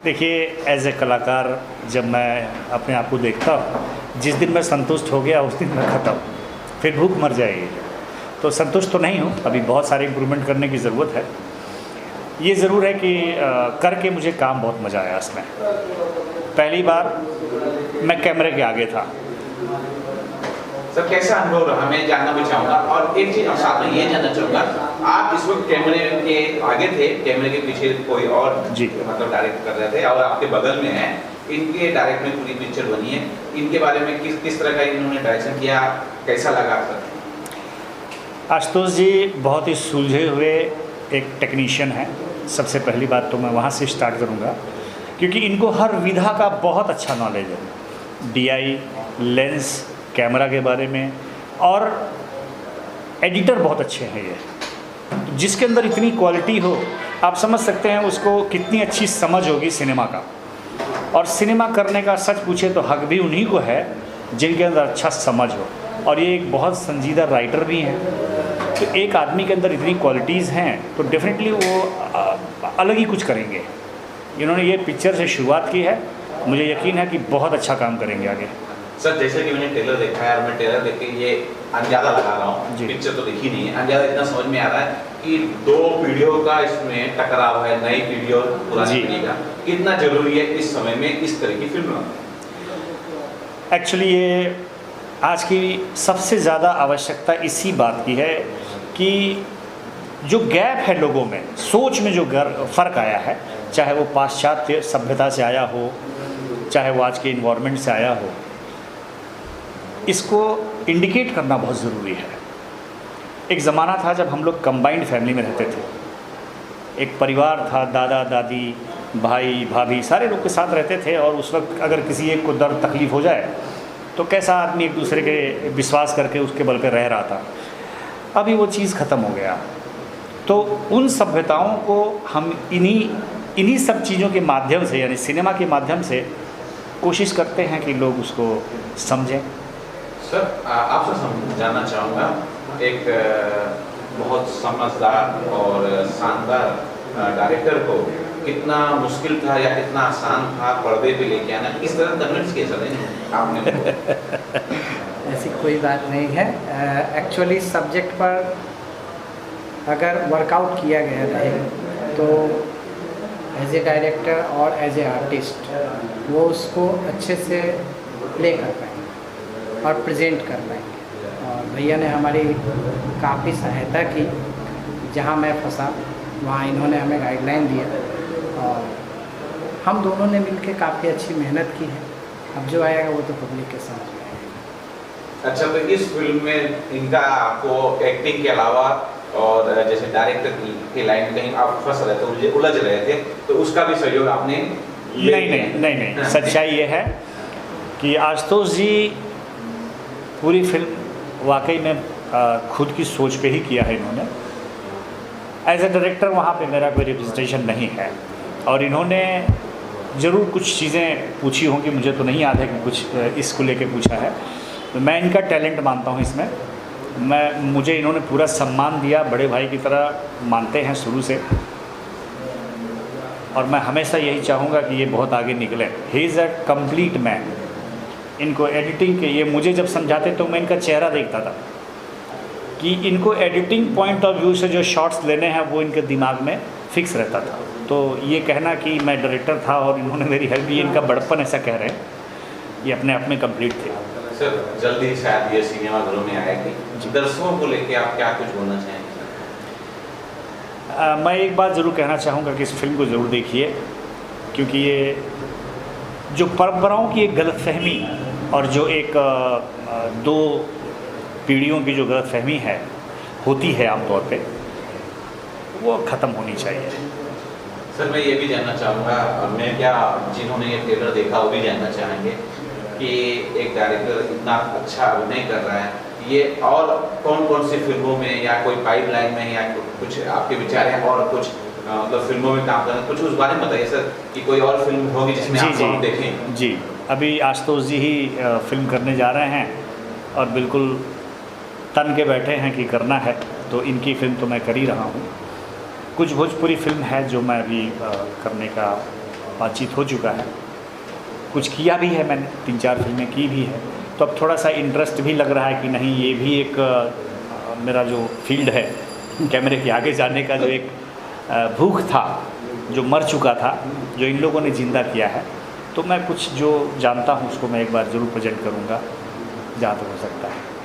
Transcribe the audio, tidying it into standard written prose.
देखिए, as a कलाकार जब मैं अपने आप को देखता हूँ, जिस दिन मैं संतुष्ट हो गया उस दिन मैं ख़त्म, फिर भूख मर जाएगी। तो संतुष्ट तो नहीं हूँ, अभी बहुत सारे इम्प्रूवमेंट करने की ज़रूरत है। ये ज़रूर है कि करके मुझे काम बहुत मज़ा आया इसमें। पहली बार मैं कैमरे के आगे था। सर कैसा अनुभव रहा, मैं जानना भी चाहूँगा। और एक चीज़ साथ में ये जानना चाहूँगा, आप इस वक्त कैमरे के आगे थे, कैमरे के पीछे कोई और जी मतलब डायरेक्ट कर रहे थे और आपके बगल में है, इनके डायरेक्ट में पूरी पिक्चर बनी है। इनके बारे में किस तरह का इन्होंने डायरेक्शन किया, कैसा लगा आपको? आशुतोष जी बहुत ही सुलझे हुए एक टेक्नीशियन हैं। सबसे पहली बात तो मैं वहाँ से स्टार्ट करूँगा, क्योंकि इनको हर विधा का बहुत अच्छा नॉलेज है। डीआई, लेंस, कैमरा के बारे में, और एडिटर बहुत अच्छे हैं ये। तो जिसके अंदर इतनी क्वालिटी हो, आप समझ सकते हैं उसको कितनी अच्छी समझ होगी सिनेमा का। और सिनेमा करने का सच पूछे तो हक भी उन्हीं को है जिनके अंदर अच्छा समझ हो। और ये एक बहुत संजीदा राइटर भी हैं। तो एक आदमी के अंदर इतनी क्वालिटीज़ हैं तो डेफिनेटली वो अलग ही कुछ करेंगे। इन्होंने ये पिक्चर से शुरुआत की है, मुझे यकीन है कि बहुत अच्छा काम करेंगे आगे। सर जैसे कि मैंने ट्रेलर देखा है और मैं ट्रेलर देख के ये अंदाजा लगा रहा हूँ, पिक्चर तो देखी नहीं है, अंदाजा इतना समझ में आ रहा है कि दो पीढ़ियों का इसमें टकराव है, नई पीढ़ी और पुरानी पीढ़ी का। कितना जरूरी है इस समय में इस तरह की फिल्म? एक्चुअली ये आज की सबसे ज़्यादा आवश्यकता इसी बात की है कि जो गैप है लोगों में, सोच में जो फ़र्क आया है, चाहे वो पाश्चात्य सभ्यता से आया हो, चाहे वो आज के इन्वायरमेंट से आया हो, इसको इंडिकेट करना बहुत ज़रूरी है। एक ज़माना था जब हम लोग कंबाइंड फैमिली में रहते थे। एक परिवार था, दादा दादी, भाई भाभी, सारे लोग के साथ रहते थे। और उस वक्त अगर किसी एक को दर्द तकलीफ़ हो जाए तो कैसा आदमी एक दूसरे के विश्वास करके उसके बल पे रह रहा था। अभी वो चीज़ ख़त्म हो गया। तो उन सभ्यताओं को हम इन्हीं सब चीज़ों के माध्यम से, यानी सिनेमा के माध्यम से कोशिश करते हैं कि लोग उसको समझें। सर आपसे जानना चाहूँगा, एक बहुत समझदार और शानदार डायरेक्टर को कितना मुश्किल था या कितना आसान था पर्दे पे लेके आना, किस तरह कन्विंस किया सर आपने? ऐसी कोई बात नहीं है। एक्चुअली सब्जेक्ट पर अगर वर्कआउट किया गया रहे तो एज ए डायरेक्टर और एज ए आर्टिस्ट वो उसको अच्छे से प्ले कर पाएंगे और प्रेजेंट कर पाएंगे। और भैया ने हमारी काफ़ी सहायता की, जहाँ मैं फंसा वहाँ इन्होंने हमें गाइडलाइन दिया और हम दोनों ने मिलकर काफ़ी अच्छी मेहनत की है। अब जो आएगा वो तो पब्लिक के समझ में आएगा। अच्छा, तो इस फिल्म में इनका आपको एक्टिंग के अलावा और जैसे डायरेक्टर की लाइन में कहीं आप फंस रहे थे, उलझ रहे थे, तो उसका भी सहयोग आपने? नहीं। सच्चाई ये है कि आशुतोष जी पूरी फिल्म वाकई में खुद की सोच पे ही किया है इन्होंने। एज ए डायरेक्टर वहाँ पे मेरा कोई रिप्रेजेंटेशन नहीं है। और इन्होंने ज़रूर कुछ चीज़ें पूछी होंगी, मुझे तो नहीं याद है कि कुछ इसको लेके पूछा है। तो मैं इनका टैलेंट मानता हूँ इसमें। मुझे इन्होंने पूरा सम्मान दिया, बड़े भाई की तरह मानते हैं शुरू से। और मैं हमेशा यही चाहूँगा कि ये बहुत आगे निकले। He is a complete man. इनको एडिटिंग के ये मुझे जब समझाते तो मैं इनका चेहरा देखता था कि इनको एडिटिंग पॉइंट ऑफ व्यू से जो शॉट्स लेने हैं वो इनके दिमाग में फिक्स रहता था। तो ये कहना कि मैं डायरेक्टर था और इन्होंने मेरी हेल्प की, इनका बड़पन ऐसा कह रहे हैं, ये अपने आप में कंप्लीट थे। सर जल्दी शायद ये सिनेमा घरों में आएगी, दर्शकों को लेके आप क्या कुछ बोलना चाहेंगे? मैं एक बात ज़रूर कहना चाहूँगा कि इस फिल्म को ज़रूर देखिए, क्योंकि ये जो परंपराओं की एक गलतफहमी और जो एक दो पीढ़ियों की जो गलतफहमी है होती है आमतौर पे, वो ख़त्म होनी चाहिए। सर मैं ये भी जानना चाहूँगा, मैं क्या जिन्होंने ये ट्रेलर देखा वो भी जानना चाहेंगे कि एक डायरेक्टर इतना अच्छा अभिनय कर रहा है, ये और कौन कौन सी फिल्मों में या कोई पाइपलाइन में या कुछ आपके विचार हैं और कुछ मतलब फिल्मों में काम करना, कुछ उस बारे में बताइए सर कि कोई और फिल्म होगी जिसमें आप देखें? जी, अभी आशुतोष जी ही फिल्म करने जा रहे हैं और बिल्कुल तन के बैठे हैं कि करना है, तो इनकी फिल्म तो मैं कर ही रहा हूँ। कुछ भोजपुरी फिल्म है जो मैं अभी करने का बातचीत हो चुका है, कुछ किया भी है मैंने, 3-4 फिल्में की भी है। तो अब थोड़ा सा इंटरेस्ट भी लग रहा है कि नहीं, ये भी एक मेरा जो फील्ड है कैमरे के आगे जाने का, जो एक भूख था जो मर चुका था, जो इन लोगों ने ज़िंदा किया है, तो मैं कुछ जो जानता हूँ उसको मैं एक बार ज़रूर प्रेजेंट करूँगा जहाँ तक हो सकता है।